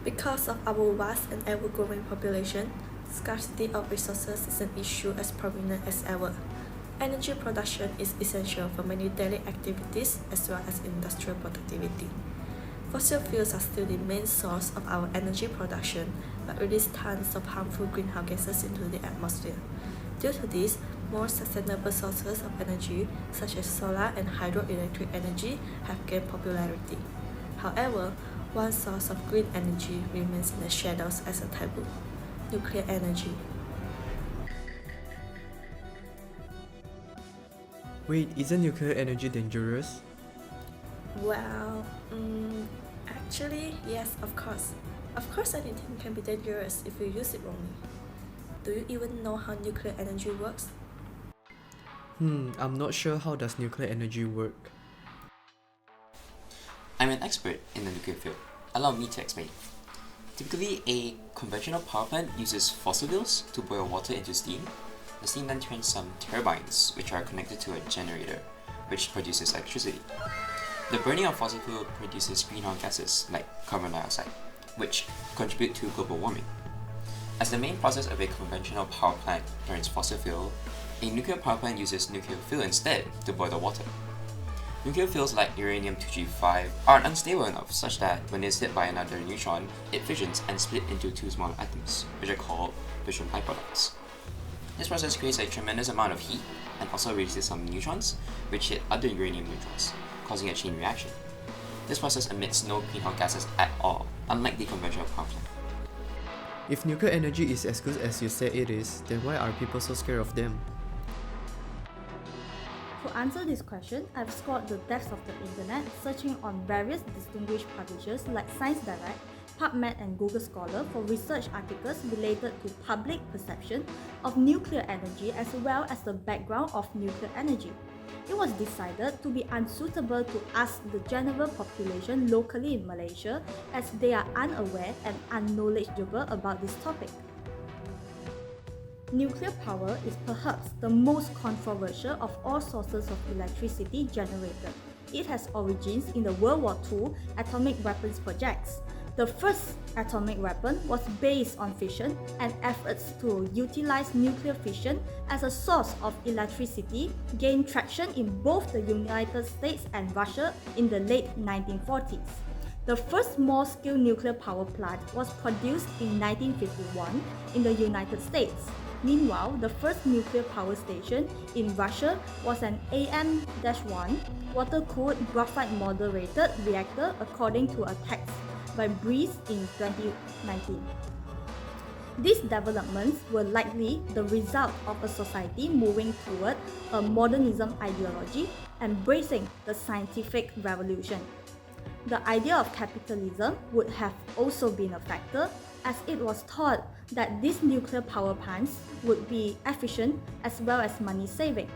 Because of our vast and ever-growing population, scarcity of resources is an issue as prominent as ever. Energy production is essential for many daily activities as well as industrial productivity. Fossil fuels are still the main source of our energy production, but release tons of harmful greenhouse gases into the atmosphere. Due to this, more sustainable sources of energy, such as solar and hydroelectric energy, have gained popularity. However, one source of green energy remains in the shadows as a taboo: nuclear energy. Wait, isn't nuclear energy dangerous? Well, actually, yes, of course. Of course, anything can be dangerous if you use it wrongly. Do you even know how nuclear energy works? I'm not sure how does nuclear energy work. I'm an expert in the nuclear field. Allow me to explain. Typically, a conventional power plant uses fossil fuels to boil water into steam. The steam then turns some turbines, which are connected to a generator, which produces electricity. The burning of fossil fuel produces greenhouse gases like carbon dioxide, which contribute to global warming. As the main process of a conventional power plant burns fossil fuel, a nuclear power plant uses nuclear fuel instead to boil the water. Nuclear fuels like uranium-235 are unstable enough such that when it's hit by another neutron, it fissions and split into two small atoms, which are called fission byproducts. This process creates a tremendous amount of heat and also releases some neutrons, which hit other uranium neutrons, causing a chain reaction. This process emits no greenhouse gases at all, unlike the conventional power plant. If nuclear energy is as good as you say it is, then why are people so scared of them? To answer this question, I've scoured the depths of the internet, searching on various distinguished publishers like Science Direct, PubMed and Google Scholar for research articles related to public perception of nuclear energy as well as the background of nuclear energy. It was decided to be unsuitable to ask the general population locally in Malaysia as they are unaware and unknowledgeable about this topic. Nuclear power is perhaps the most controversial of all sources of electricity generated. It has origins in the World War II atomic weapons projects. The first atomic weapon was based on fission, and efforts to utilize nuclear fission as a source of electricity gained traction in both the United States and Russia in the late 1940s. The first small-scale nuclear power plant was produced in 1951 in the United States. Meanwhile, the first nuclear power station in Russia was an AM-1 water-cooled graphite-moderated reactor according to a text by Breeze in 2019. These developments were likely the result of a society moving toward a modernism ideology, embracing the scientific revolution. The idea of capitalism would have also been a factor, as it was thought that these nuclear power plants would be efficient as well as money-saving.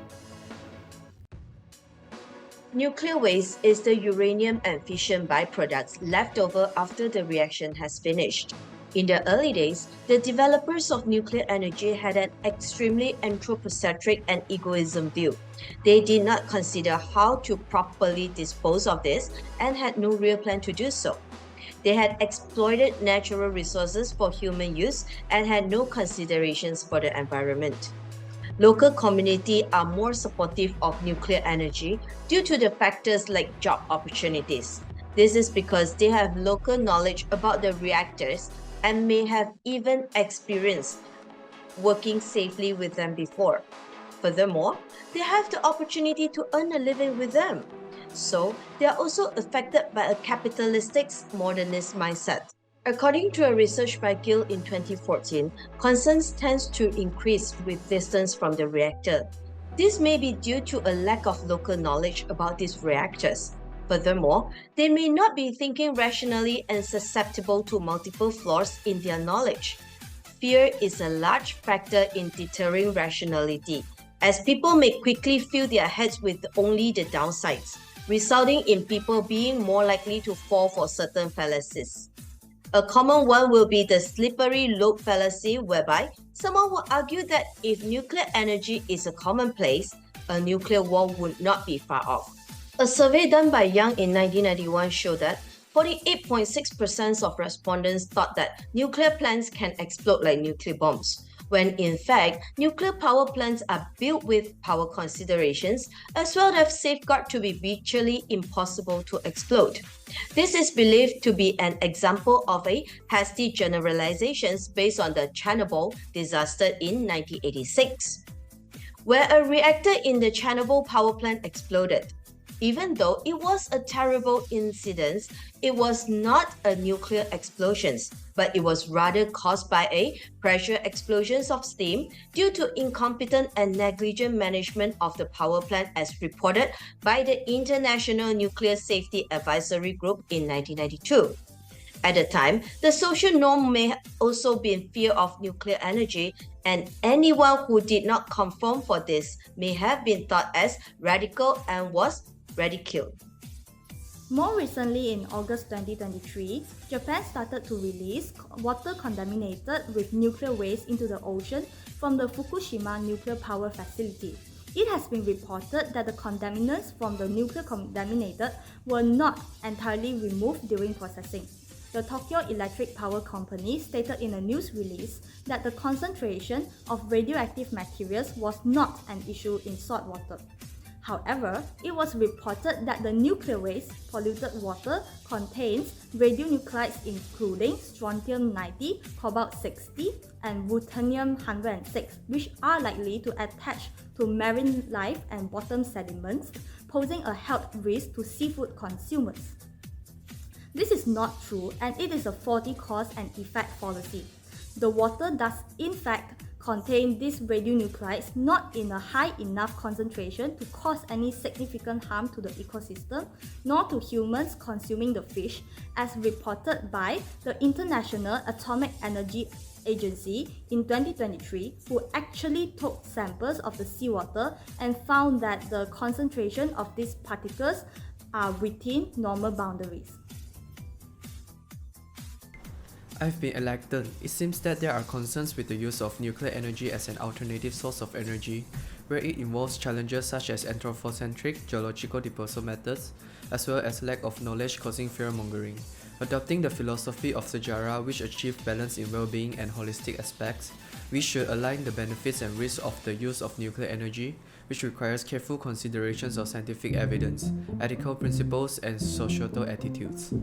Nuclear waste is the uranium and fission byproducts left over after the reaction has finished. In the early days, the developers of nuclear energy had an extremely anthropocentric and egoism view. They did not consider how to properly dispose of this and had no real plan to do so. They had exploited natural resources for human use and had no considerations for the environment. Local communities are more supportive of nuclear energy due to the factors like job opportunities. This is because they have local knowledge about the reactors and may have even experienced working safely with them before. Furthermore, they have the opportunity to earn a living with them. So, they are also affected by a capitalistic modernist mindset. According to a research by Gill in 2014, concerns tends to increase with distance from the reactor. This may be due to a lack of local knowledge about these reactors. Furthermore, they may not be thinking rationally and susceptible to multiple flaws in their knowledge. Fear is a large factor in deterring rationality, as people may quickly fill their heads with only the downsides, resulting in people being more likely to fall for certain fallacies. A common one will be the slippery slope fallacy, whereby someone will argue that if nuclear energy is a commonplace, a nuclear war would not be far off. A survey done by Young in 1991 showed that 48.6% of respondents thought that nuclear plants can explode like nuclear bombs, when in fact, nuclear power plants are built with power considerations as well as safeguard to be virtually impossible to explode. This is believed to be an example of a hasty generalizations based on the Chernobyl disaster in 1986, where a reactor in the Chernobyl power plant exploded. Even though it was a terrible incident, it was not a nuclear explosion, but it was rather caused by a pressure explosions of steam due to incompetent and negligent management of the power plant as reported by the International Nuclear Safety Advisory Group in 1992. At the time, the social norm may also be in fear of nuclear energy, and anyone who did not conform for this may have been thought as radical and was ridiculed. More recently, in August 2023, Japan started to release water contaminated with nuclear waste into the ocean from the Fukushima nuclear power facility. It has been reported that the contaminants from the nuclear contaminated were not entirely removed during processing. The Tokyo Electric Power Company stated in a news release that the concentration of radioactive materials was not an issue in salt water. However, it was reported that the nuclear waste polluted water contains radionuclides including strontium-90, cobalt-60, and ruthenium-106, which are likely to attach to marine life and bottom sediments, posing a health risk to seafood consumers. This is not true, and it is a faulty cause and effect fallacy. The water does in fact contain these radionuclides not in a high enough concentration to cause any significant harm to the ecosystem, nor to humans consuming the fish, as reported by the International Atomic Energy Agency in 2023, who actually took samples of the seawater and found that the concentration of these particles are within normal boundaries. I've been elected. It seems that there are concerns with the use of nuclear energy as an alternative source of energy, where it involves challenges such as anthropocentric geological disposal methods, as well as lack of knowledge causing fear-mongering. Adopting the philosophy of Sejarah, which achieved balance in well-being and holistic aspects, we should align the benefits and risks of the use of nuclear energy, which requires careful considerations of scientific evidence, ethical principles, and societal attitudes.